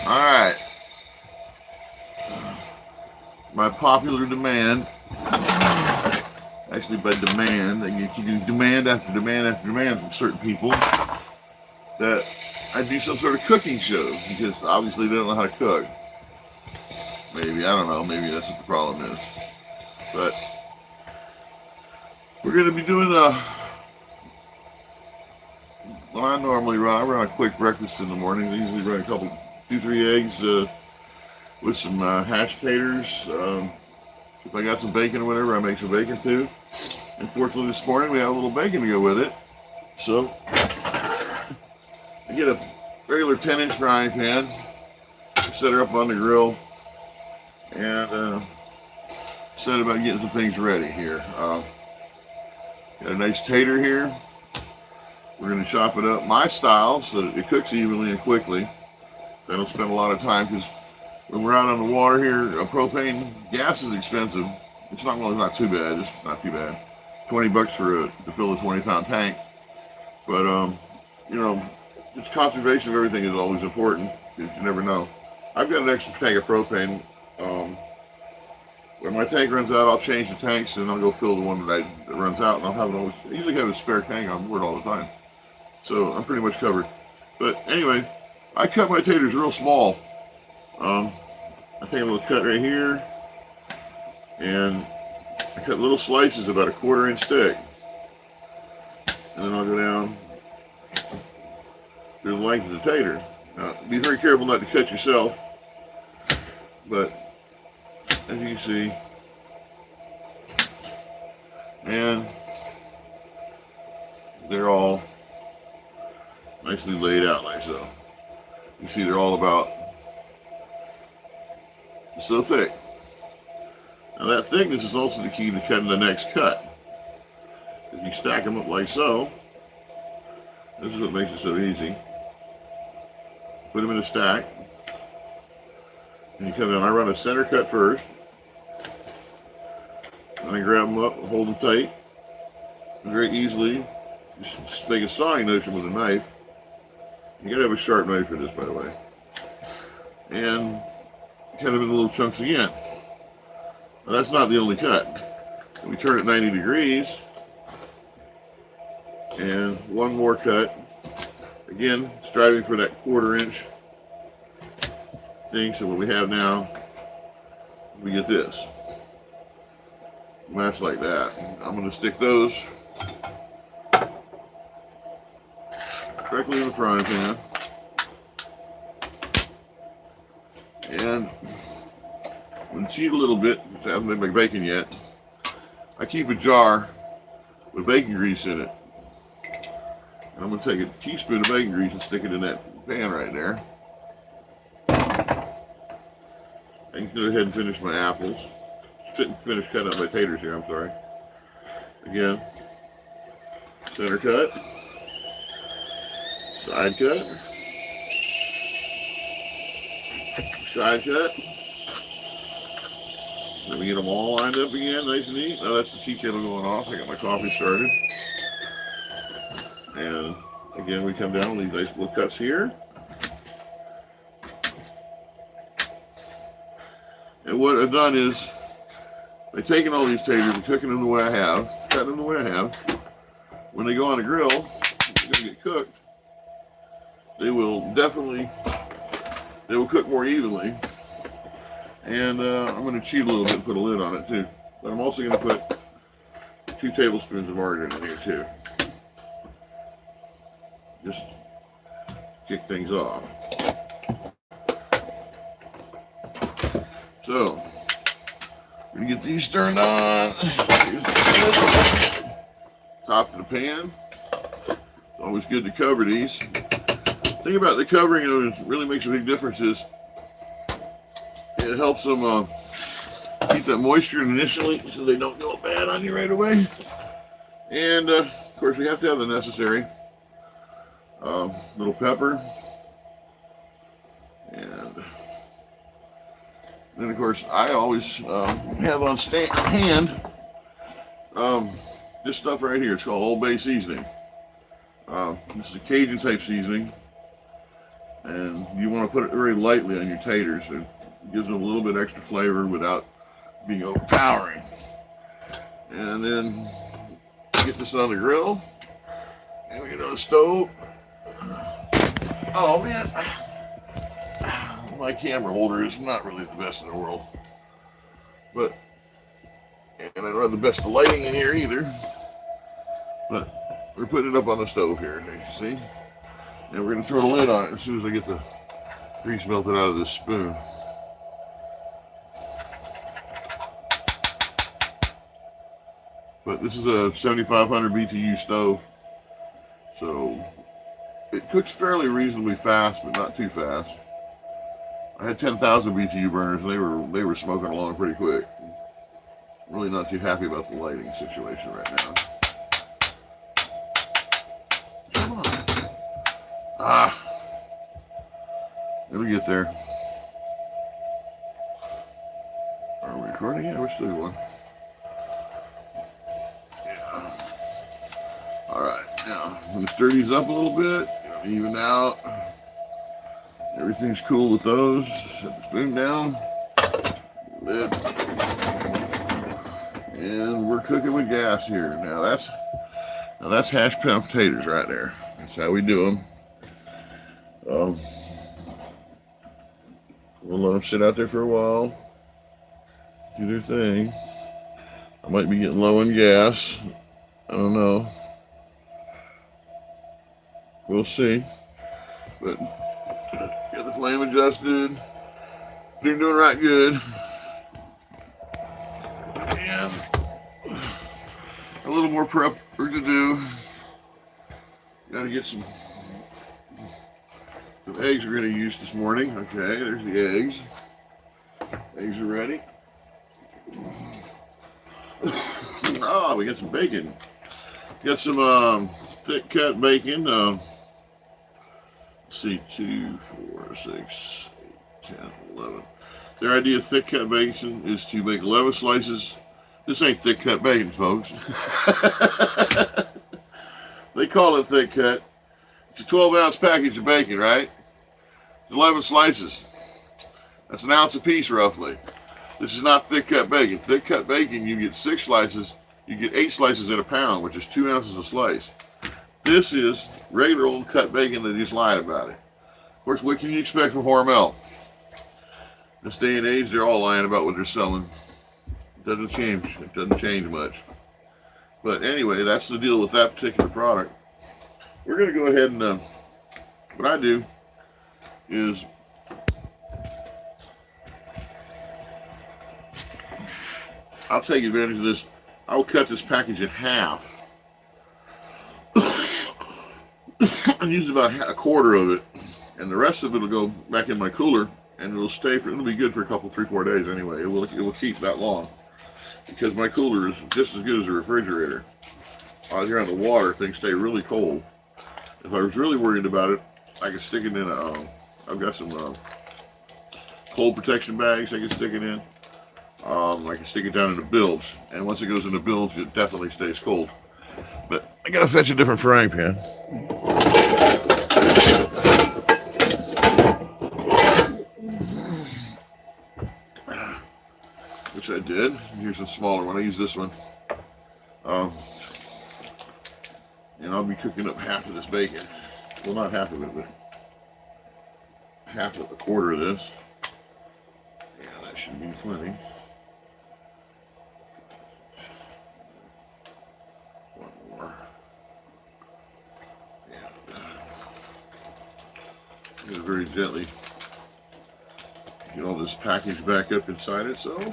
Alright, by popular demand, actually by demand, you do demand after demand after demand from certain people that I do some sort of cooking show because obviously they don't know how to cook. Maybe, I don't know, maybe that's what the problem is. But we're going to be doing what I normally run. I run a quick breakfast in the morning. I usually run a couple, 2, 3 eggs with some hashed taters. If I got some bacon or whatever, I make some bacon too. Unfortunately, this morning we have a little bacon to go with it. So I get a regular 10-inch frying pan, set her up on the grill, and set about getting some things ready here. Got a nice tater here. We're going to chop it up my style so that it cooks evenly and quickly. I don't spend a lot of time because when we're out on the water here, propane gas is expensive. It's not too bad. It's not too bad. $20 to fill a 20-pound tank. But just conservation of everything is always important because you never know. I've got an extra tank of propane. When my tank runs out, I'll change the tanks and I'll go fill the one that runs out, and I usually have a spare tank on board all the time. So I'm pretty much covered. But anyway, I cut my taters real small. I take a little cut right here, and I cut little slices about a 1/4-inch thick. And then I'll go down through the length of the tater. Now, be very careful not to cut yourself, but as you can see, and they're all nicely laid out like so. You see they're all about so thick. Now that thickness is also the key to cutting the next cut. If you stack them up like so, this is what makes it so easy. Put them in a stack, and you come down. I run a center cut first, and I grab them up, hold them tight, and very easily just make a sawing motion with a knife. You gotta have a sharp knife for this, by the way. And cut them in little chunks again. Now that's not the only cut. We turn it 90 degrees, and one more cut. Again, striving for that 1/4-inch thing. So what we have now, we get this. Match like that. I'm going to stick those directly in the frying pan. And I'm going to cheat a little bit, because I haven't made my bacon yet. I keep a jar with bacon grease in it. And I'm going to take a teaspoon of bacon grease and stick it in that pan right there. I can go ahead and finish my apples. Finish cutting up my taters here, I'm sorry. Again, center cut, side cut, side cut. Then we get them all lined up again, nice and neat. Now that's the tea kettle going off. I got my coffee started. And again, we come down with these nice little cuts here. And what I've done is, by taking all these taters and cooking them the way I have, cutting them the way I have, when they go on the grill, they're going to get cooked. They will cook more evenly. And I'm going to cheat a little bit and put a lid on it too. But I'm also going to put 2 tablespoons of margarine in here too. Just kick things off. So, we're gonna get these turned on. Top of the pan. It's always good to cover these. The thing about the covering that really makes a big difference is it helps them keep that moisture initially so they don't go bad on you right away. And of course, we have to have the necessary little pepper. And then, of course, I always have on hand this stuff right here. It's called Old Bay seasoning. This is a Cajun type seasoning. And you want to put it very lightly on your taters. It gives them a little bit extra flavor without being overpowering. And then get this on the grill. And we get on the stove. Oh man, my camera holder is not really the best in the world. And I don't have the best lighting in here either. But we're putting it up on the stove here, you see? And we're going to throw the lid on it as soon as I get the grease melted out of this spoon. But this is a 7,500 BTU stove, so it cooks fairly reasonably fast, but not too fast. I had 10,000 BTU burners, and they were smoking along pretty quick. Really not too happy about the lighting situation right now. Come on. Let me get there. Are we recording? Yeah, we're still going. Yeah. Alright, now I'm going to stir these up a little bit, even out. Everything's cool with those. Set the spoon down. Lid. And we're cooking with gas here. Now that's hash brown potatoes right there. That's how we do them. We'll let them sit out there for a while, do their thing. I might be getting low on gas. I don't know. We'll see. But get the flame adjusted. They're doing right good. And a little more prep work to do. Got to get some eggs we're going to use this morning. Okay, there's the eggs. Eggs are ready. Oh, we got some bacon. Got some thick cut bacon. Let's see, 2, 4, 6, 8, 10, 11. Their idea of thick cut bacon is to make 11 slices. This ain't thick cut bacon, folks. They call it thick cut. It's a 12-ounce package of bacon, right? 11 slices. That's an ounce a piece, roughly. This is not thick cut bacon. Thick cut bacon, you get 6 slices. You get 8 slices in a pound, which is 2 ounces a slice. This is regular old cut bacon. They just lied about it. Of course, what can you expect from Hormel? This day and age, they're all lying about what they're selling. It doesn't change. It doesn't change much. But anyway, that's the deal with that particular product. We're going to go ahead and what I do is I'll take advantage of this. I'll cut this package in half and use about a quarter of it, and the rest of it will go back in my cooler, and it'll be good for a couple, 3, 4 days anyway. It will keep that long because my cooler is just as good as a refrigerator. Out here on the water, things stay really cold. If I was really worried about it, I could stick it in I've got some cold protection bags I can stick it in. I can stick it down in the bilge, and once it goes in the bilge, it definitely stays cold. But I gotta fetch a different frying pan. Which I did. Here's a smaller one. I use this one. And I'll be cooking up half of this bacon. Well, not half of it, but a quarter of this. Yeah, that should be plenty. One more. Yeah. I'm going to very gently get all this package back up inside it, so.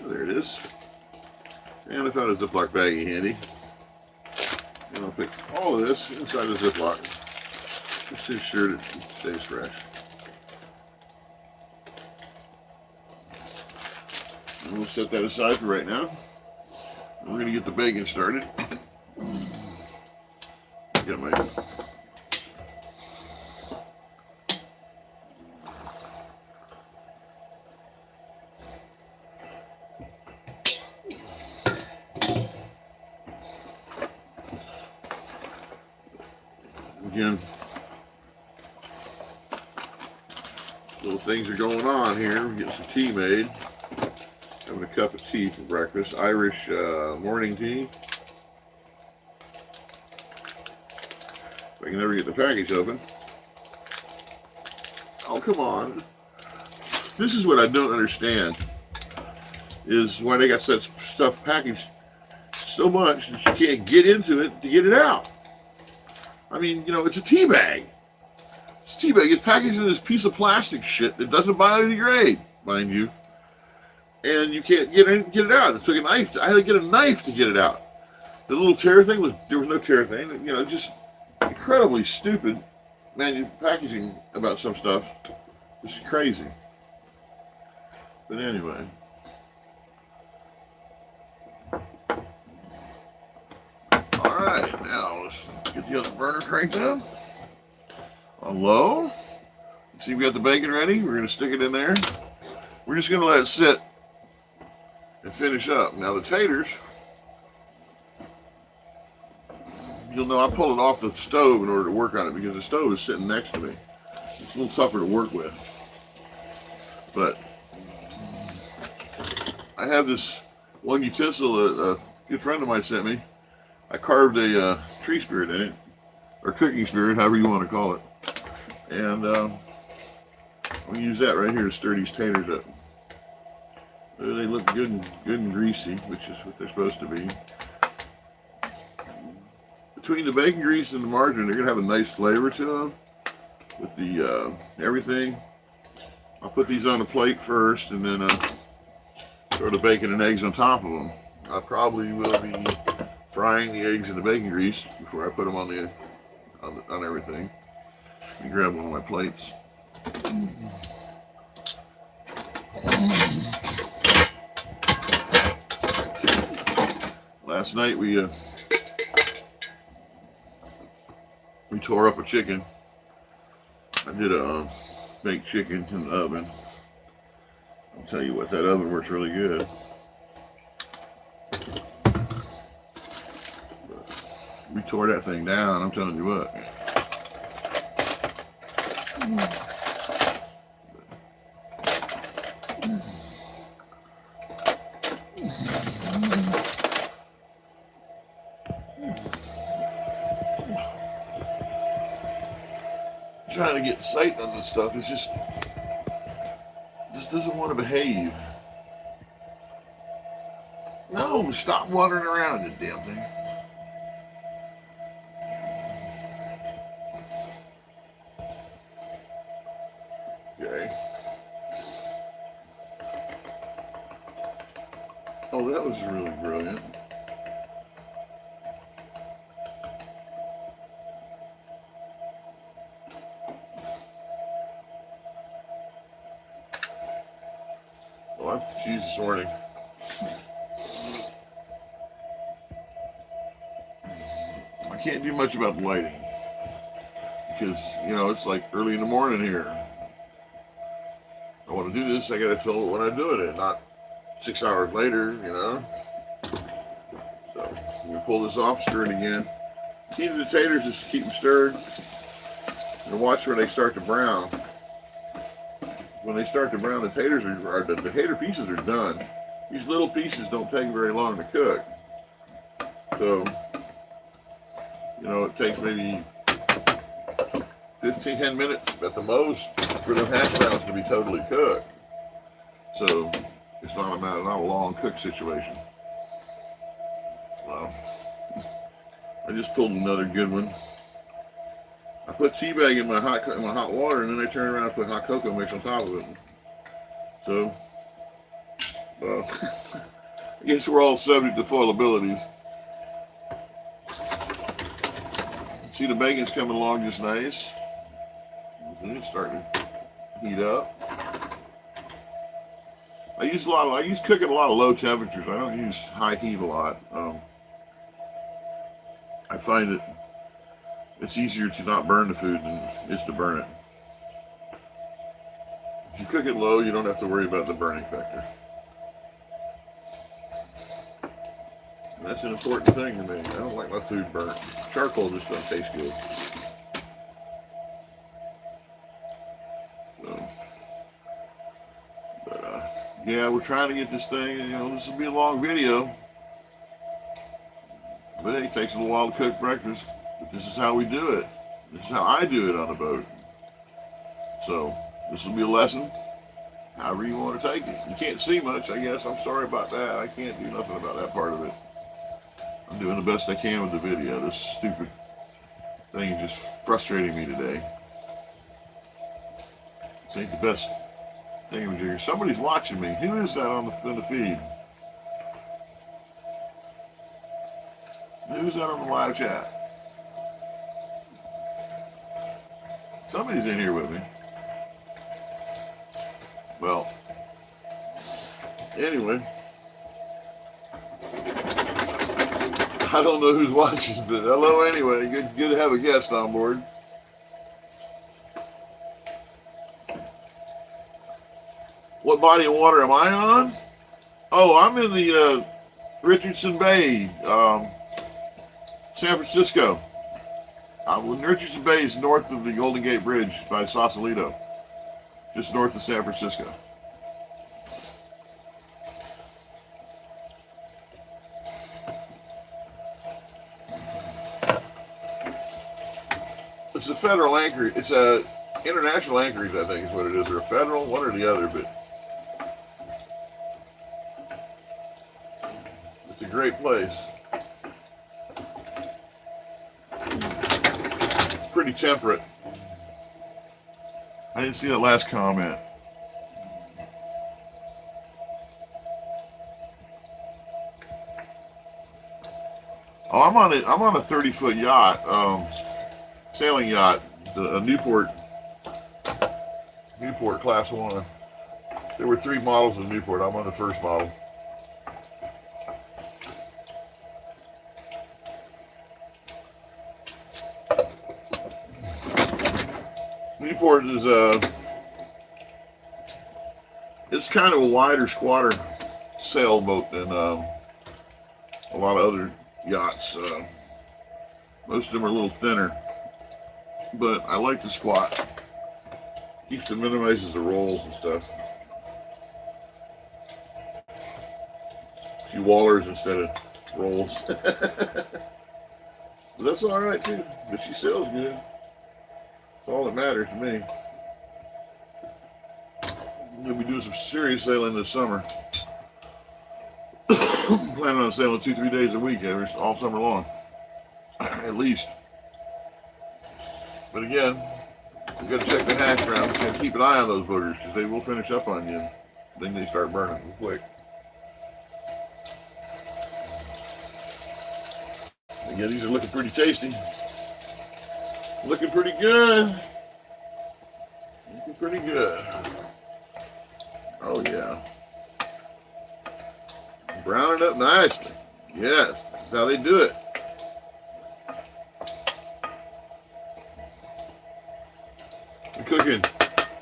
There it is. And I found a Ziploc baggie handy. And I'll put all of this inside the Ziploc, just to ensure that it stays fresh. And we'll set that aside for right now. And we're going to get the bacon started. got my again, little things are going on here. We're getting some tea made. Having a cup of tea for breakfast. Irish morning tea. If I can never get the package open. Oh, come on. This is what I don't understand. Is why they got such stuff packaged so much that you can't get into it to get it out. I mean, you know, it's a tea bag. It's a tea bag. It's packaged in this piece of plastic shit that doesn't biodegrade, mind you. And you can't get it out. It took a knife. I had to get a knife to get it out. The little tear thing there was no tear thing. You know, just incredibly stupid packaging about some stuff. It's crazy. But anyway. All right, now let's get the other burner cranked up on low. See, we got the bacon ready. We're gonna stick it in there. We're just gonna let it sit and finish up. Now the taters, you'll know I pulled it off the stove in order to work on it because the stove is sitting next to me. It's a little tougher to work with. But I have this one utensil that a good friend of mine sent me. I carved a tree spirit in it, or cooking spirit, however you want to call it. And I'm going to use that right here to stir these taters up. They look good and greasy, which is what they're supposed to be. Between the bacon grease and the margarine, they're going to have a nice flavor to them with the everything. I'll put these on a plate first and then throw the bacon and eggs on top of them. I probably will be frying the eggs in the bacon grease before I put them on everything. Let me grab one of my plates. Last night we tore up a chicken. I did a baked chicken in the oven. I'll tell you what, that oven works really good. But we tore that thing down, I'm telling you what. Trying to get sight on this stuff, it's just doesn't want to behave. No, stop wandering around in the damn thing. Okay. Oh, that was really brilliant. Oh, I'm confused this morning. I can't do much about the lighting because, you know, it's like early in the morning here. I want to do this, I gotta film it when I'm doing it, not 6 hours later, you know. So, we pull this off, stir it again. Key to the taters is to keep them stirred and watch where they start to brown. When they start to brown, the taters the tater pieces are done. These little pieces don't take very long to cook. So, you know, it takes maybe 10 minutes at the most for the hash browns to be totally cooked. So, it's not a long cook situation. Well, I just pulled another good one. I put tea bag in my hot water, and then I turn around and put hot cocoa mix on top of it. So, well, I guess we're all subject to foilabilities. See, the bacon's coming along just nice. It's starting to heat up. I use cooking a lot of low temperatures. I don't use high heat a lot. I find it It's easier to not burn the food than it is to burn it. If you cook it low, you don't have to worry about the burning factor. And that's an important thing to me. I don't like my food burnt. Charcoal just doesn't taste good. So, but yeah, we're trying to get this thing. This will be a long video, but it takes a little while to cook breakfast. But this is how we do it. This is how I do it on a boat. So this will be a lesson. However you want to take it. You can't see much, I guess. I'm sorry about that. I can't do nothing about that part of it. I'm doing the best I can with the video. This stupid thing is just frustrating me today. This ain't the best thing. Somebody's watching me. Who is that on the feed? Who's that on the live chat? Somebody's in here with me. Well, anyway, I don't know who's watching, but hello anyway. Good to have a guest on board. What body of water am I on? Oh, I'm in the Richardson Bay, San Francisco. Richardson Bay is north of the Golden Gate Bridge by Sausalito, just north of San Francisco. It's a federal anchorage. It's a international anchorage, I think is what it is, or a federal, one or the other, but it's a great place. It's pretty temperate. I didn't see that last comment. Oh, I'm on a 30-foot yacht, sailing yacht, a Newport Class 1. There were 3 models of Newport. I'm on the first model. Newport is it's kind of a wider, squatter sailboat than a lot of other yachts. Most of them are a little thinner, but I like the squat. Keeps and minimizes the rolls and stuff. A few wallers instead of rolls. But that's all right too. But she sails good. That's all that matters to me. We'll be doing some serious sailing this summer. Planning on sailing 2-3 days a week all summer long, at least. But again, you got to check the hash browns. You got to keep an eye on those boogers because they will finish up on you. Then they start burning real quick. Again, these are looking pretty tasty. Looking pretty good. Looking pretty good. Oh yeah. Browning up nicely. Yes, that's how they do it. We're cooking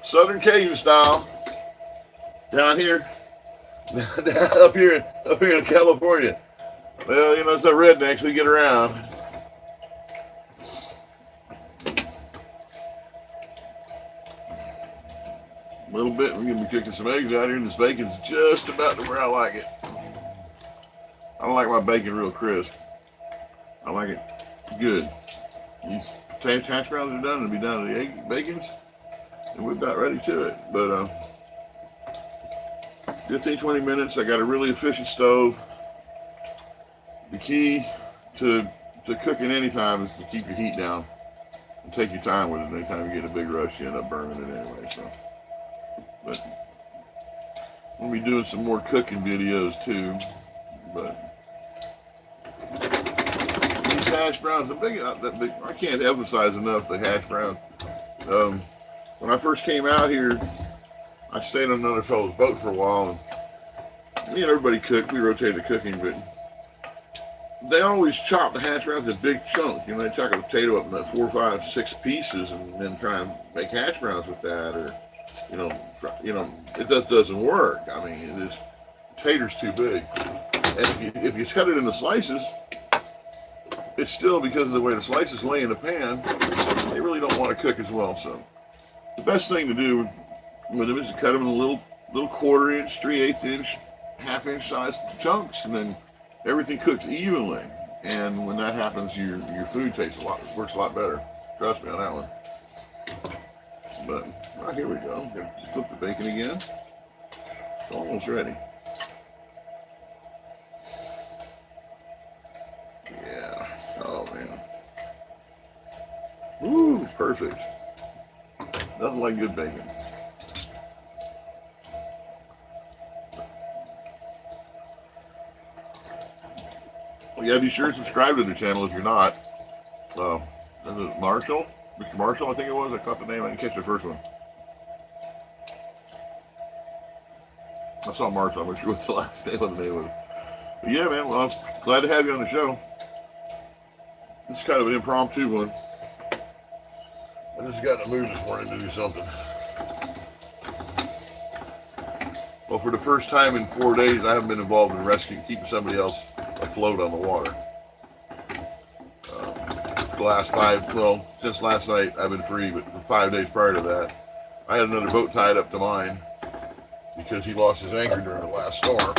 Southern Cajun style down here, up here in California. Well, it's our rednecks, we get around. A little bit, we're going to be cooking some eggs out here, and this bacon's just about to where I like it. I don't like my bacon real crisp. I like it good. These hash browns are done, it'll be down to the bacons, and we're about ready to it. But 15-20 minutes. I got a really efficient stove. The key to cooking anytime is to keep your heat down and take your time with it. Anytime you get a big rush, you end up burning it anyway. So, but we'll be doing some more cooking videos too. But these hash browns, I can't emphasize enough the hash browns. When I first came out here, I stayed on another fellow's boat for a while, and me and everybody cooked. We rotated cooking, but they always chop the hash browns in big chunks. You know, they chop a potato up into 4, 5, 6 pieces, and then try and make hash browns with that, or it just doesn't work. I mean, it is tater's too big, and if you cut it into slices, it's still, because of the way the slices lay in the pan, they really don't want to cook as well. So the best thing to do with them is to cut them in little 1/4 inch, 3/8 inch, 1/2 inch size chunks, and then everything cooks evenly. And when that happens, your food works a lot better. Trust me on that one. But here we go. Just flip the bacon again. It's almost ready. Yeah. Oh man. Ooh, perfect. Nothing like good bacon. Well, yeah, be sure to subscribe to the channel if you're not. Is it Marshall? Mr. Marshall, I think it was. I caught the name. I didn't catch the first one. I saw Marshall. I'm not sure what the last name of the name was. But yeah, man. Well, I'm glad to have you on the show. This is kind of an impromptu one. I just got in the mood this morning to do something. Well, for the first time in 4 days, I haven't been involved in rescuing, keeping somebody else afloat on the water. Since last night, I've been free, but for 5 days prior to that, I had another boat tied up to mine because he lost his anchor during the last storm.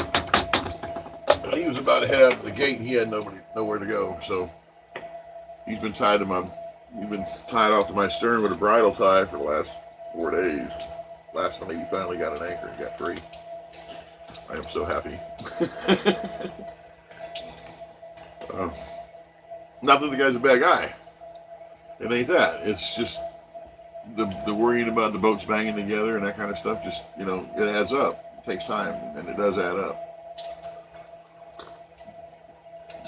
And he was about to head out the gate, and he had nowhere to go. So he's been tied off to my stern with a bridle tie for the last 4 days. Last night he finally got an anchor and got free. I am so happy. Not that the guy's a bad guy. It ain't that. It's just the worrying about the boats banging together and that kind of stuff. Just, it adds up. It takes time, and it does add up.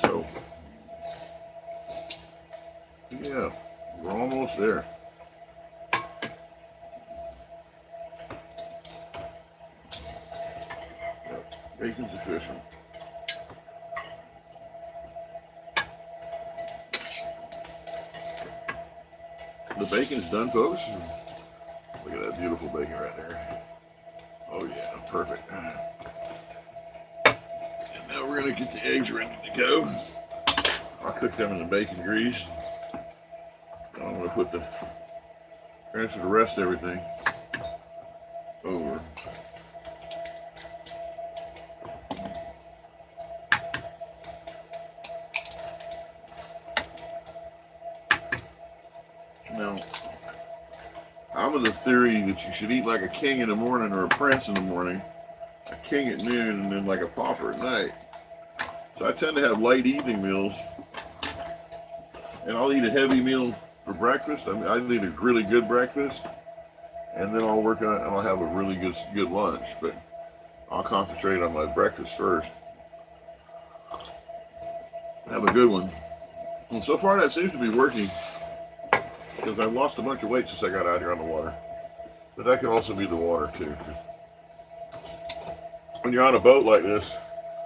So, yeah, we're almost there. Bacon's efficient. The bacon's done, folks. Look at that beautiful bacon right there. Oh yeah, perfect. And now we're gonna get the eggs ready to go. I'll cook them in the bacon grease. I'm gonna transfer the rest of everything over. Now, I'm of the theory that you should eat like a king in the morning or a prince in the morning, a king at noon, and then like a pauper at night. So I tend to have light evening meals, and I'll eat a heavy meal for breakfast. I'll eat a really good breakfast, and then I'll work on it, and I'll have a really good lunch. But I'll concentrate on my breakfast first. Have a good one. And so far that seems to be working, because I've lost a bunch of weight since I got out here on the water. But that could also be the water too. When you're on a boat like this,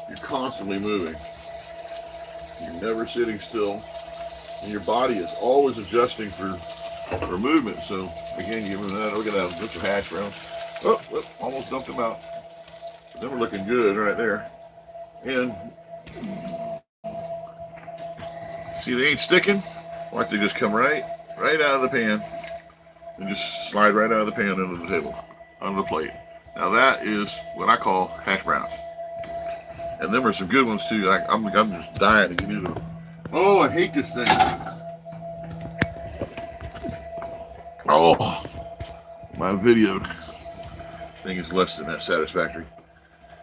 you're constantly moving. You're never sitting still. And your body is always adjusting for movement. So again, give them that. We're gonna have some hash browns. Oh, almost dumped them out. But then we're looking good right there. And see, they ain't sticking. Watch, they just come right out of the pan and just slide right out of the pan onto the table, onto the plate. Now that is what I call hash browns. And them are some good ones too. I'm just dying to get into them. Oh, I hate this thing. Oh, my video thing is less than that satisfactory.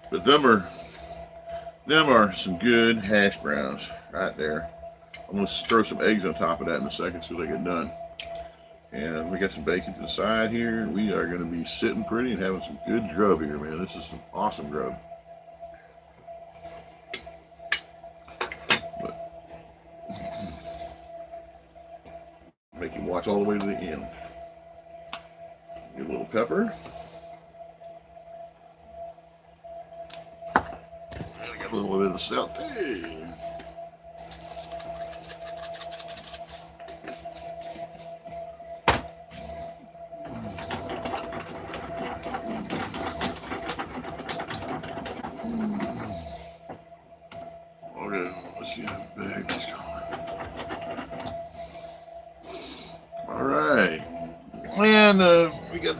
But them are some good hash browns right there. I'm going to throw some eggs on top of that in a second so they get done. And we got some bacon to the side here. We are going to be sitting pretty and having some good grub here, man. This is some awesome grub. But make you watch all the way to the end. Get a little pepper. And I got a little bit of salt. Hey.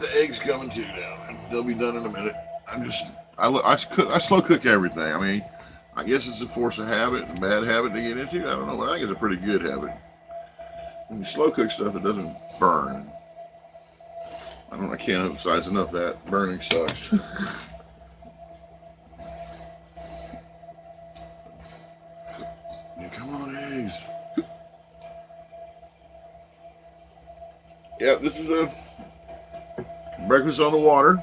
the eggs coming too now. They'll be done in a minute. I slow cook everything. I mean, I guess it's a force of habit, a bad habit to get into. I don't know, but I think it's a pretty good habit. When you slow cook stuff, it doesn't burn. I can't emphasize enough that burning sucks. Yeah, come on, eggs. Yeah, this is a breakfast on the water.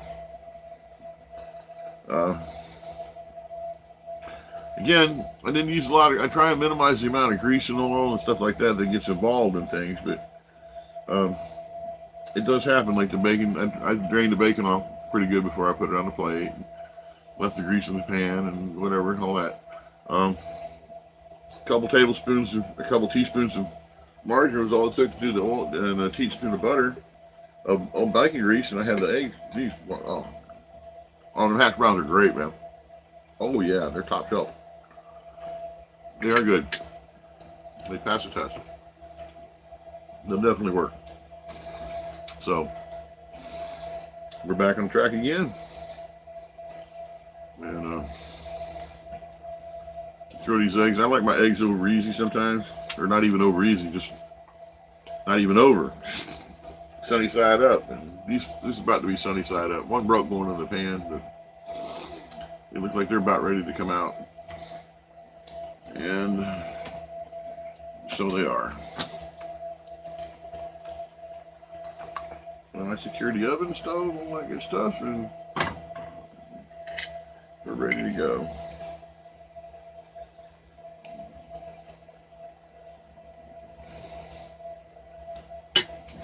Again, I didn't use a lot of. I try and minimize the amount of grease and oil and stuff like that gets involved in things, but it does happen. Like the bacon, I drained the bacon off pretty good before I put it on the plate. Left the grease in the pan and whatever and all that. A couple teaspoons of margarine was all it took to do the oil, and a teaspoon of butter of bacon grease, and I had the eggs. Geez, oh, the hash browns are great, man. Oh yeah, they're top shelf. They are good. They pass the test. They'll definitely work. So we're back on track again, and throw these eggs. I like my eggs over easy sometimes, or not even over easy, just not even over. Sunny side up. And this is about to be sunny side up. One broke going in the pan, but they look like they're about ready to come out. And so they are. And I secured the oven stove, all that good stuff, and we're ready to go.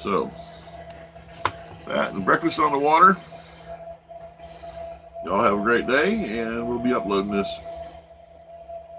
So, that and breakfast on the water. Y'all have a great day, and we'll be uploading this